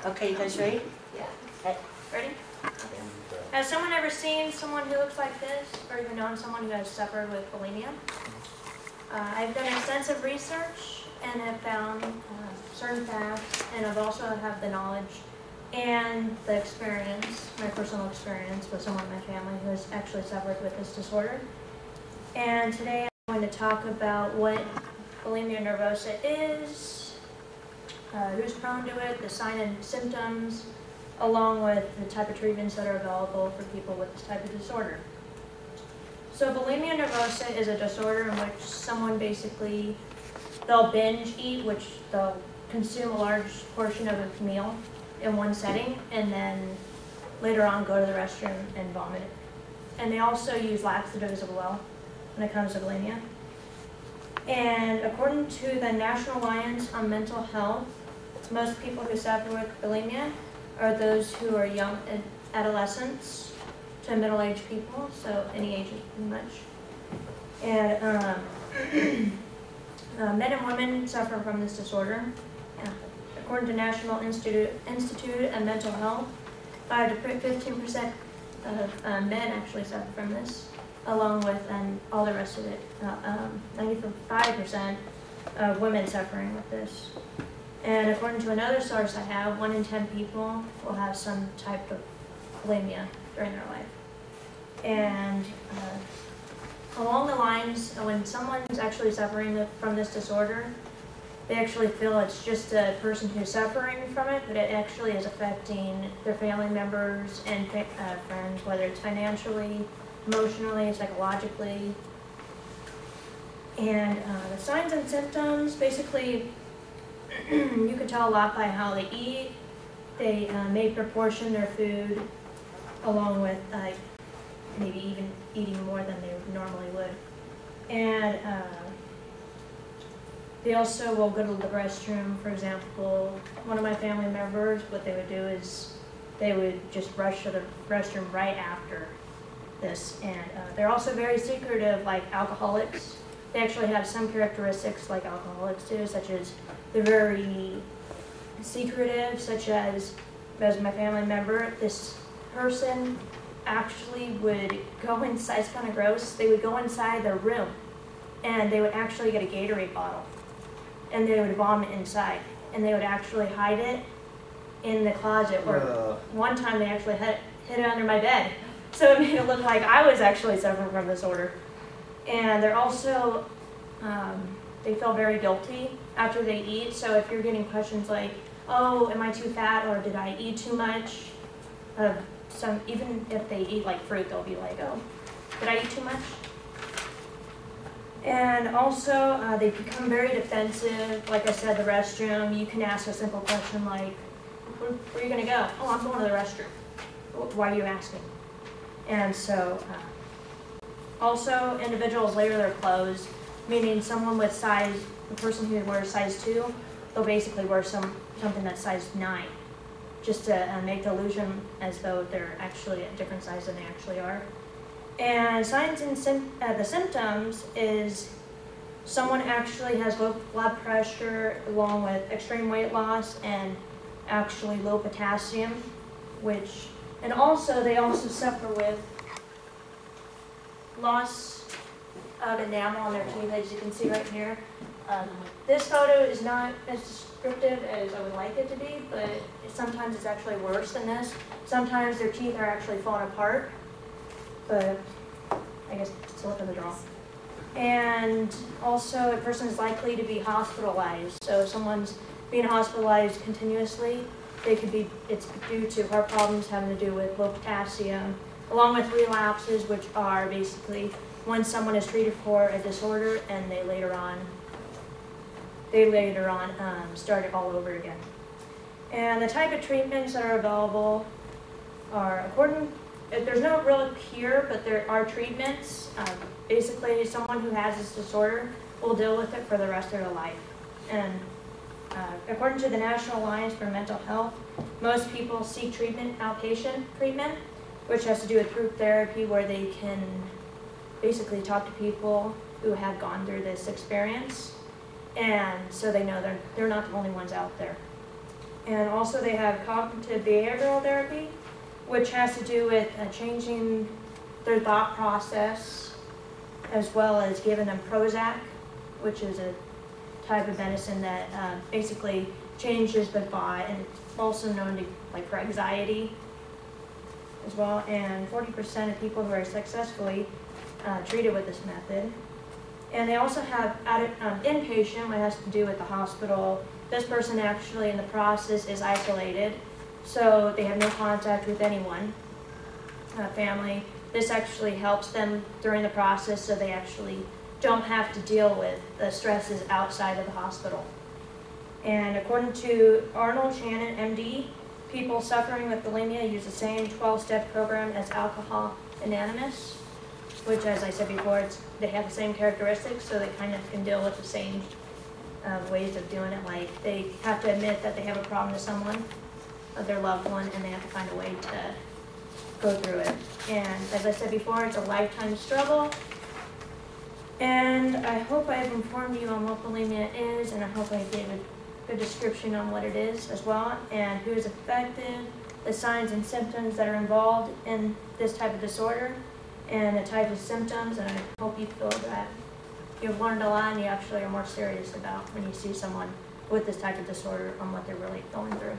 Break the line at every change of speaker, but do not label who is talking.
Okay, you guys ready?
Yeah.
Okay.
Ready? Has someone ever seen someone who looks like this, or even known someone who has suffered with bulimia? I've done extensive research and have found certain facts, and I've also have the knowledge and the experience, my personal experience with someone in my family who has actually suffered with this disorder. And today I'm going to talk about what bulimia nervosa is, who's prone to it, the signs and symptoms, along with the type of treatments that are available for people with this type of disorder. So bulimia nervosa is a disorder in which someone basically, they'll binge eat, which they'll consume a large portion of a meal in one setting, and then later on go to the restroom and vomit. And they also use laxatives as well when it comes to bulimia. And according to the National Alliance on Mental Health, most people who suffer with bulimia are those who are young adolescents to middle-aged people, so any age pretty much. And men and women suffer from this disorder. According to National Institute of Mental Health, 5 to 15% of men actually suffer from this, along with all the rest of it. 95% of women suffering with this. And according to another source I have, 1 in 10 people will have some type of bulimia during their life. And along the lines, when someone's actually suffering from this disorder, they actually feel it's just a person who's suffering from it, but it actually is affecting their family members and friends, whether it's financially, emotionally, psychologically. And the signs and symptoms, basically, you can tell a lot by how they eat. They may proportion their food along with maybe even eating more than they normally would. And they also will go to the restroom. For example, one of my family members, what they would do is they would just rush to the restroom right after this. And they're also very secretive, like alcoholics. They actually have some characteristics like alcoholics do, such as they're very secretive, such as my family member, this person actually would go inside, it's kind of gross, they would go inside their room and they would actually get a Gatorade bottle and they would vomit inside, and they would actually hide it in the closet, or one time they actually hid it under my bed, so it made it look like I was actually suffering from this disorder. And they're also, they feel very guilty after they eat. So if you're getting questions like, oh, am I too fat, or did I eat too much? Even if they eat like fruit, they'll be like, oh, did I eat too much? And also, they become very defensive. Like I said, the restroom, you can ask a simple question like, where are you going to go? Oh, I'm going to the restroom. Why are you asking? And so, also, individuals layer their clothes, meaning someone with size, the person who wears size 2, they'll basically wear something that's size 9, just to make the illusion as though they're actually a different size than they actually are. And signs and the symptoms is someone actually has low blood pressure along with extreme weight loss and actually low potassium, and also they also suffer with loss of enamel on their teeth, as you can see right here. This photo is not as descriptive as I would like it to be, but sometimes it's actually worse than this. Sometimes their teeth are actually falling apart, but I guess it's a look of the draw. And also, a person is likely to be hospitalized. So if someone's being hospitalized continuously, it's due to heart problems having to do with low potassium, along with relapses, which are basically when someone is treated for a disorder and they later on start it all over again. And the type of treatments that are available are there's no real cure, but there are treatments. Basically, someone who has this disorder will deal with it for the rest of their life. And according to the National Alliance for Mental Health, most people seek treatment, outpatient treatment, which has to do with group therapy, where they can basically talk to people who have gone through this experience, and so they know they're not the only ones out there. And also they have cognitive behavioral therapy, which has to do with changing their thought process, as well as giving them Prozac, which is a type of medicine that basically changes the thought, and it's also known to, like, for anxiety as well. And 40% of people who are successfully treated with this method. And they also have inpatient, what has to do with the hospital. This person actually in the process is isolated, so they have no contact with anyone, family. This actually helps them during the process, so they actually don't have to deal with the stresses outside of the hospital. And according to Arnold Shannon, MD, people suffering with bulimia use the same 12-step program as Alcohol Anonymous, which, as I said before, they have the same characteristics, so they kind of can deal with the same ways of doing it. Like, they have to admit that they have a problem with someone, their loved one, and they have to find a way to go through it. And as I said before, it's a lifetime struggle. And I hope I've informed you on what bulimia is, and I hope I gave a good description on what it is as well, and who is affected, the signs and symptoms that are involved in this type of disorder, and the type of symptoms. And I hope you feel that you've learned a lot, and you actually are more serious about when you see someone with this type of disorder on what they're really going through.